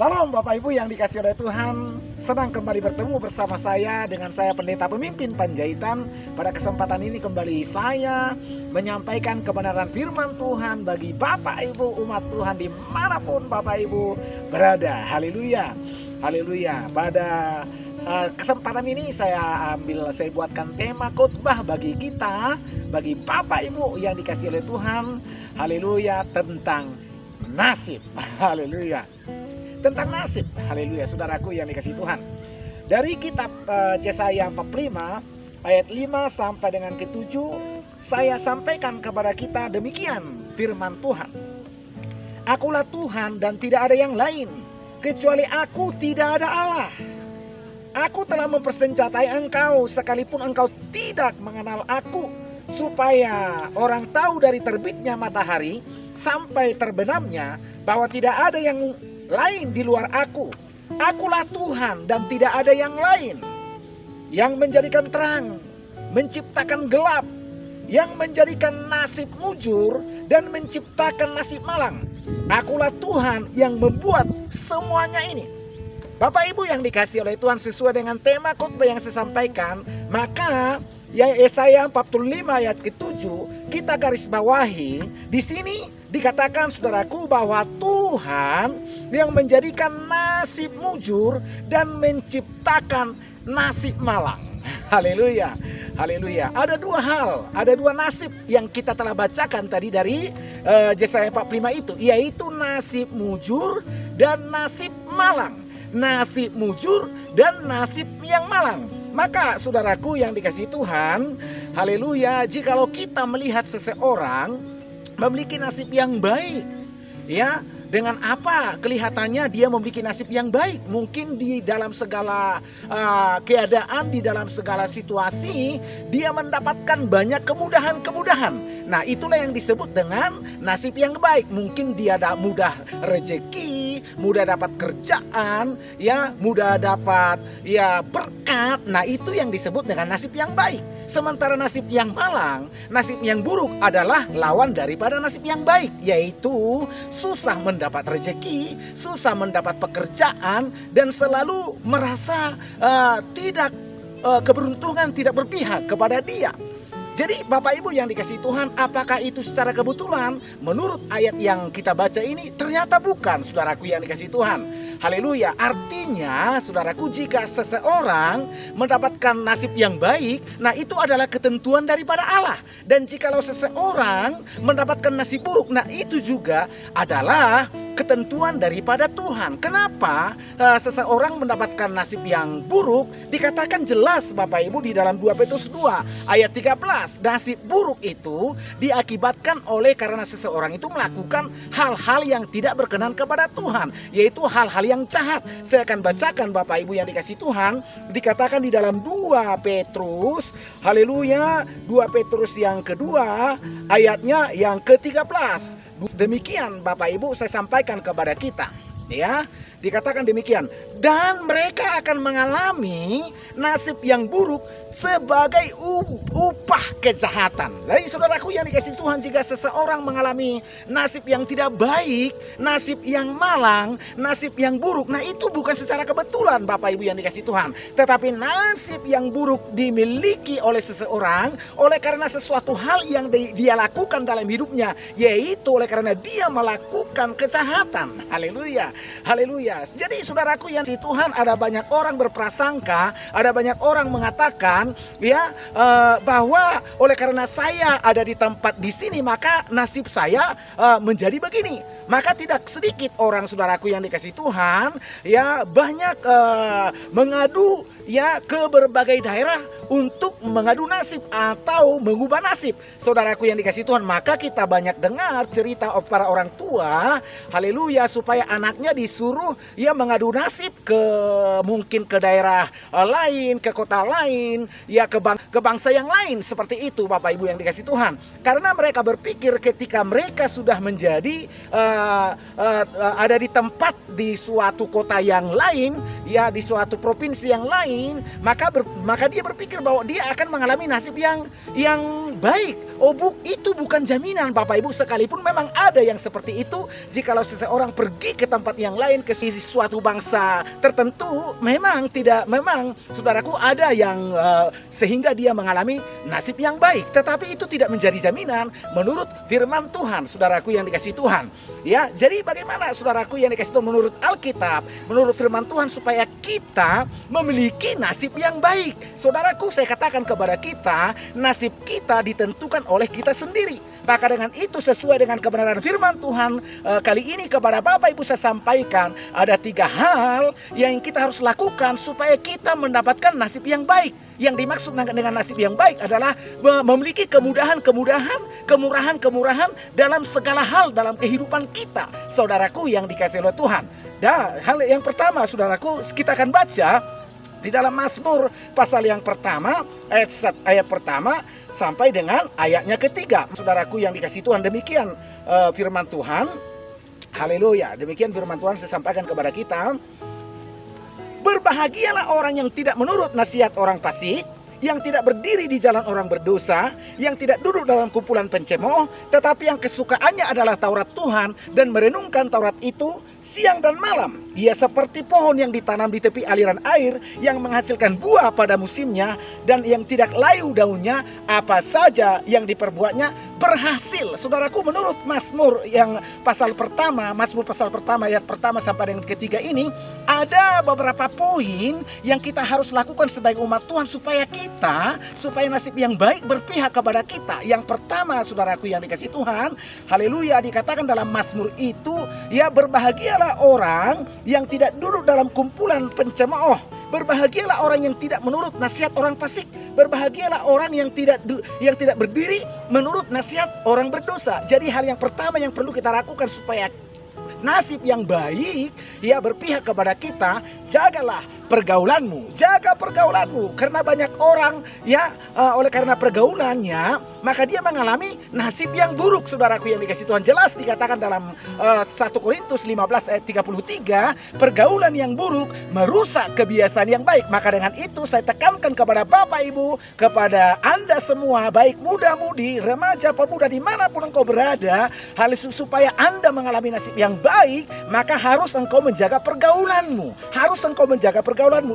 Salam Bapak Ibu yang dikasihi oleh Tuhan. Senang kembali bertemu bersama saya dengan saya Pendeta Pemimpin Panjaitan. Pada kesempatan ini kembali saya menyampaikan kebenaran firman Tuhan bagi Bapak Ibu umat Tuhan dimanapun Bapak Ibu berada. Haleluya, haleluya. Pada kesempatan ini saya buatkan tema khotbah bagi kita, bagi Bapak Ibu yang dikasihi oleh Tuhan. Haleluya, tentang nasib. Haleluya, tentang nasib. Haleluya, saudaraku yang dikasihi Tuhan. Dari kitab Yesaya 45 ayat 5 sampai dengan ke-7, saya sampaikan kepada kita demikian firman Tuhan. Akulah Tuhan dan tidak ada yang lain, kecuali aku tidak ada Allah. Aku telah mempersenjatai engkau sekalipun engkau tidak mengenal aku, supaya orang tahu dari terbitnya matahari sampai terbenamnya bahwa tidak ada yang lain di luar aku. Akulah Tuhan dan tidak ada yang lain, yang menjadikan terang, menciptakan gelap, yang menjadikan nasib mujur dan menciptakan nasib malang. Akulah Tuhan yang membuat semuanya ini. Bapak Ibu yang dikasihi oleh Tuhan, sesuai dengan tema khotbah yang saya sampaikan, maka Yesaya 45 ayat ke-7 kita garis bawahi. Di sini dikatakan saudaraku bahwa Tuhan yang menjadikan nasib mujur dan menciptakan nasib malang. Haleluya, haleluya. Ada dua hal, ada dua nasib yang kita telah bacakan tadi dari Yesaya 45 itu, yaitu nasib mujur dan nasib malang. Nasib mujur dan nasib yang malang. Maka saudaraku yang dikasihi Tuhan, haleluya, jikalau kita melihat seseorang memiliki nasib yang baik, ya, dengan apa kelihatannya dia memiliki nasib yang baik? Mungkin di dalam segala keadaan, di dalam segala situasi, dia mendapatkan banyak kemudahan-kemudahan. Nah, itulah yang disebut dengan nasib yang baik. Mungkin dia mudah rezeki, mudah dapat kerjaan, ya, mudah dapat ya berkat. Nah, itu yang disebut dengan nasib yang baik. Sementara nasib yang malang, nasib yang buruk adalah lawan daripada nasib yang baik, yaitu susah mendapat rezeki, susah mendapat pekerjaan, dan selalu merasa tidak keberuntungan tidak berpihak kepada dia. Jadi Bapak Ibu yang dikasihi Tuhan, apakah itu secara kebetulan? Menurut ayat yang kita baca ini ternyata bukan, saudaraku yang dikasihi Tuhan. Haleluya. Artinya saudaraku, jika seseorang mendapatkan nasib yang baik, nah itu adalah ketentuan daripada Allah. Dan jikalau seseorang mendapatkan nasib buruk, nah itu juga adalah ketentuan daripada Tuhan. Kenapa seseorang mendapatkan nasib yang buruk? Dikatakan jelas Bapak Ibu di dalam 2 Petrus 2 ayat 13. Nasib buruk itu diakibatkan oleh karena seseorang itu melakukan hal-hal yang tidak berkenan kepada Tuhan, yaitu hal-hal yang jahat. Saya akan bacakan Bapak Ibu yang dikasihi Tuhan. Dikatakan di dalam 2 Petrus, haleluya, 2 Petrus yang kedua ayatnya yang ke-13. Demikian Bapak Ibu saya sampaikan kepada kita, ya. Dikatakan demikian, dan mereka akan mengalami nasib yang buruk sebagai upah kejahatan. Jadi saudaraku yang dikasihi Tuhan, jika seseorang mengalami nasib yang tidak baik, nasib yang malang, nasib yang buruk, nah itu bukan secara kebetulan Bapak Ibu yang dikasihi Tuhan, tetapi nasib yang buruk dimiliki oleh seseorang oleh karena sesuatu hal yang dia lakukan dalam hidupnya, yaitu oleh karena dia melakukan kejahatan. Haleluya, haleluya. Jadi saudaraku yang di Tuhan, ada banyak orang berprasangka, ada banyak orang mengatakan, ya, bahwa oleh karena saya ada di tempat di sini maka nasib saya menjadi begini. Maka tidak sedikit orang saudaraku yang dikasihi Tuhan, ya, banyak mengadu, ya, ke berbagai daerah untuk mengadu nasib atau mengubah nasib. Saudaraku yang dikasihi Tuhan, maka kita banyak dengar cerita para orang tua, haleluya, supaya anaknya disuruh ya mengadu nasib mungkin ke daerah lain, ke kota lain, ya ke bangsa yang lain, seperti itu Bapak Ibu yang dikasihi Tuhan. Karena mereka berpikir ketika mereka sudah menjadi ada di tempat di suatu kota yang lain, ya, di suatu provinsi yang lain, maka dia berpikir bahwa dia akan mengalami nasib yang baik. Oh itu bukan jaminan Bapak Ibu, sekalipun memang ada yang seperti itu. Jikalau seseorang pergi ke tempat yang lain, ke suatu bangsa tertentu, memang saudaraku ada yang sehingga dia mengalami nasib yang baik. Tetapi itu tidak menjadi jaminan menurut firman Tuhan, saudaraku yang dikasihi Tuhan. Ya, jadi bagaimana saudaraku yang dikasihi Tuhan menurut Alkitab, menurut firman Tuhan, supaya kita memiliki nasib yang baik. Saudaraku, saya katakan kepada kita, nasib kita ditentukan oleh kita sendiri. Maka dengan itu, sesuai dengan kebenaran firman Tuhan, kali ini kepada Bapak Ibu saya sampaikan ada 3 hal yang kita harus lakukan supaya kita mendapatkan nasib yang baik. Yang dimaksud dengan nasib yang baik adalah memiliki kemurahan dalam segala hal dalam kehidupan kita, saudaraku yang dikasihi oleh Tuhan. Dan hal yang pertama, saudaraku, kita akan baca di dalam Mazmur pasal yang pertama, ayat pertama sampai dengan ayatnya ketiga. Saudaraku yang dikasihi Tuhan, demikian firman Tuhan. Haleluya. Demikian firman Tuhan saya sampaikan kepada kita. Berbahagialah orang yang tidak menurut nasihat orang fasik, yang tidak berdiri di jalan orang berdosa, yang tidak duduk dalam kumpulan pencemooh, tetapi yang kesukaannya adalah Taurat Tuhan dan merenungkan Taurat itu siang dan malam. Ia seperti pohon yang ditanam di tepi aliran air, yang menghasilkan buah pada musimnya, dan yang tidak layu daunnya, apa saja yang diperbuatnya berhasil. Saudaraku, menurut Mazmur yang pasal pertama, Mazmur pasal pertama ayat pertama sampai dengan ketiga ini, ada beberapa poin yang kita harus lakukan sebagai umat Tuhan supaya nasib yang baik berpihak kepada kita. Yang pertama, saudaraku yang dikasihi Tuhan, haleluya, dikatakan dalam Mazmur itu, ya, berbahagialah orang yang tidak duduk dalam kumpulan pencemooh. Berbahagialah orang yang tidak menurut nasihat orang fasik. Berbahagialah orang yang tidak berdiri menurut nasihat orang berdosa. Jadi hal yang pertama yang perlu kita lakukan supaya nasib yang baik ya berpihak kepada kita, jagalah pergaulanmu, jaga pergaulanmu, karena banyak orang ya oleh karena pergaulannya maka dia mengalami nasib yang buruk. Saudaraku yang dikasihi Tuhan, jelas dikatakan dalam 1 Korintus 15 ayat 33, pergaulan yang buruk merusak kebiasaan yang baik. Maka dengan itu saya tekankan kepada Bapak Ibu, kepada Anda semua, baik muda-mudi, remaja, pemuda, dimanapun engkau berada, hal supaya Anda mengalami nasib yang baik, maka harus engkau menjaga pergaulanmu,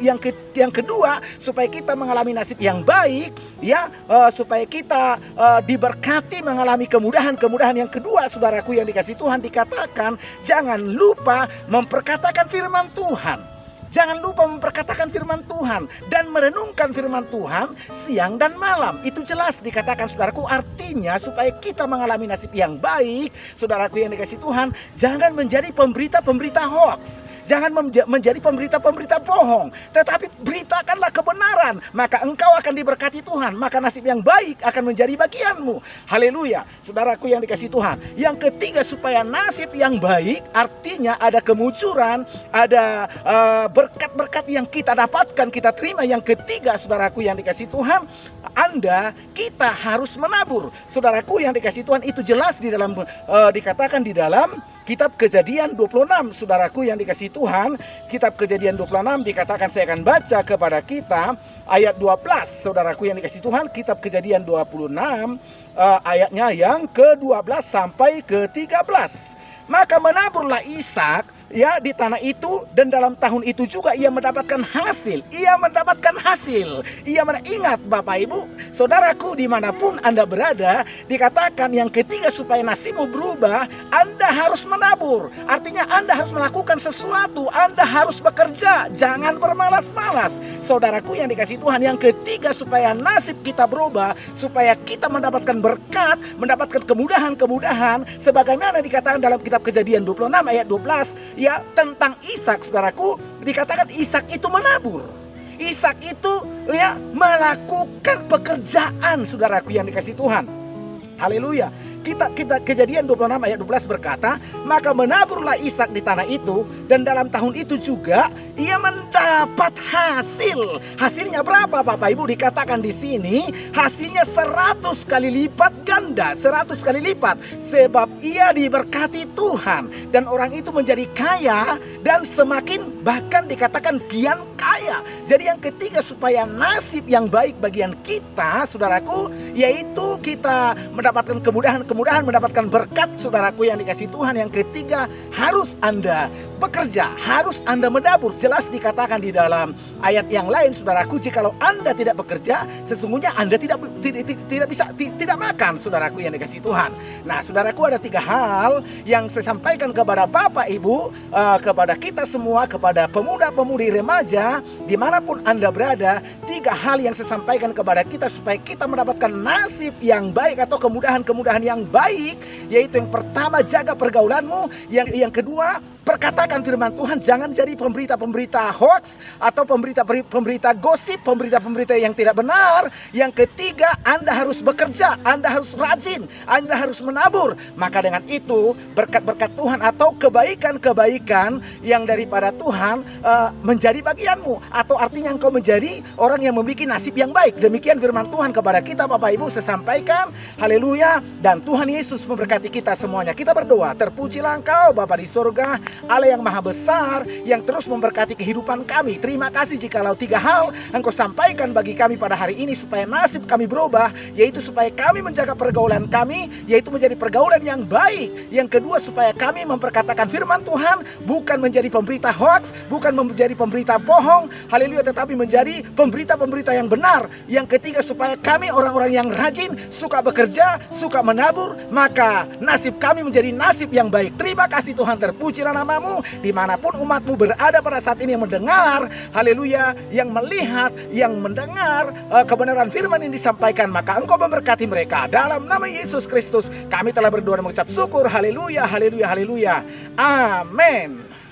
Yang kedua, supaya kita mengalami nasib yang baik, ya, supaya kita diberkati mengalami kemudahan yang kedua, saudaraku yang dikasihi Tuhan, dikatakan jangan lupa memperkatakan firman Tuhan. Jangan lupa memperkatakan firman Tuhan dan merenungkan firman Tuhan siang dan malam. Itu jelas dikatakan, saudaraku, artinya supaya kita mengalami nasib yang baik, saudaraku yang dikasihi Tuhan, jangan menjadi pemberita-pemberita hoax. Jangan menjadi pemberita-pemberita bohong, tetapi beritakanlah kebenaran, maka engkau akan diberkati Tuhan, maka nasib yang baik akan menjadi bagianmu. Haleluya, saudaraku yang dikasihi Tuhan. Yang ketiga, supaya nasib yang baik, artinya ada kemunculan, ada berkat-berkat yang kita dapatkan, kita terima. Yang ketiga, saudaraku yang dikasihi Tuhan, kita harus menabur. Saudaraku yang dikasihi Tuhan, itu jelas di dalam dikatakan di dalam Kitab Kejadian 26, saudaraku yang dikasihi Tuhan. Kitab Kejadian 26 dikatakan, saya akan baca kepada kita ayat 12, saudaraku yang dikasihi Tuhan. Kitab Kejadian 26 ayatnya yang ke-12 sampai ke-13. Maka menaburlah Ishak ya di tanah itu, dan dalam tahun itu juga ia mendapatkan hasil. Ingat Bapak Ibu, saudaraku, dimanapun Anda berada, dikatakan yang ketiga, supaya nasibmu berubah, Anda harus menabur. Artinya Anda harus melakukan sesuatu, Anda harus bekerja, jangan bermalas-malas. Saudaraku yang dikasihi Tuhan, yang ketiga, supaya nasib kita berubah, supaya kita mendapatkan berkat, mendapatkan kemudahan, sebagaimana dikatakan dalam Kitab Kejadian 26 ayat 12 ya, tentang Ishak, saudaraku, dikatakan Ishak itu menabur. Ishak itu ya melakukan pekerjaan, saudaraku yang dikasihi Tuhan. Haleluya. Kita Kejadian 26 ayat 12 berkata, maka menaburlah Ishak di tanah itu, dan dalam tahun itu juga ia mendapat hasil. Hasilnya berapa Bapak Ibu? Dikatakan di sini hasilnya 100 kali lipat ganda, 100 kali lipat, sebab ia diberkati Tuhan, dan orang itu menjadi kaya dan semakin, bahkan dikatakan kian kaya. percaya. Jadi yang ketiga, supaya nasib yang baik bagian kita, saudaraku, yaitu kita mendapatkan kemudahan, mendapatkan berkat, saudaraku yang dikasih Tuhan. Yang ketiga, harus Anda bekerja, harus Anda menabur. Jelas dikatakan di dalam ayat yang lain, saudaraku, jikalau Anda tidak bekerja, sesungguhnya Anda tidak bisa tidak makan, saudaraku yang dikasih Tuhan. Nah, saudaraku, ada 3 hal yang saya sampaikan kepada Bapak Ibu, kepada kita semua, kepada pemuda-pemudi remaja, dimanapun Anda berada. 3 hal yang saya sampaikan kepada kita supaya kita mendapatkan nasib yang baik atau kemudahan-kemudahan yang baik, yaitu yang pertama, jaga pergaulanmu. Yang kedua, perkatakan firman Tuhan, jangan jadi pemberita-pemberita hoax atau pemberita gosip, pemberita-pemberita yang tidak benar. Yang ketiga, Anda harus bekerja, Anda harus rajin, Anda harus menabur. Maka dengan itu, berkat-berkat Tuhan atau kebaikan-kebaikan yang daripada Tuhan menjadi bagianmu, atau artinya engkau menjadi orang yang memiliki nasib yang baik. Demikian firman Tuhan kepada kita, Bapak Ibu, saya sampaikan. Haleluya. Dan Tuhan Yesus memberkati kita semuanya. Kita berdoa. Terpujilah Engkau Bapa di surga, Allah yang maha besar, yang terus memberkati kehidupan kami. Terima kasih jikalau 3 hal Engkau sampaikan bagi kami pada hari ini, supaya nasib kami berubah, yaitu supaya kami menjaga pergaulan kami, yaitu menjadi pergaulan yang baik. Yang kedua, supaya kami memperkatakan firman Tuhan, bukan menjadi pemberita hoax, bukan menjadi pemberita bohong, haleluya, tetapi menjadi pemberita-pemberita yang benar. Yang ketiga, supaya kami orang-orang yang rajin, suka bekerja, suka menabur, maka nasib kami menjadi nasib yang baik. Terima kasih Tuhan, terpujilah namamu. Dimanapun umatmu berada pada saat ini, yang mendengar, haleluya, yang melihat, yang mendengar kebenaran firman yang disampaikan, maka Engkau memberkati mereka. Dalam nama Yesus Kristus kami telah berdoa dan mengucap syukur. Haleluya, haleluya, haleluya. Amin.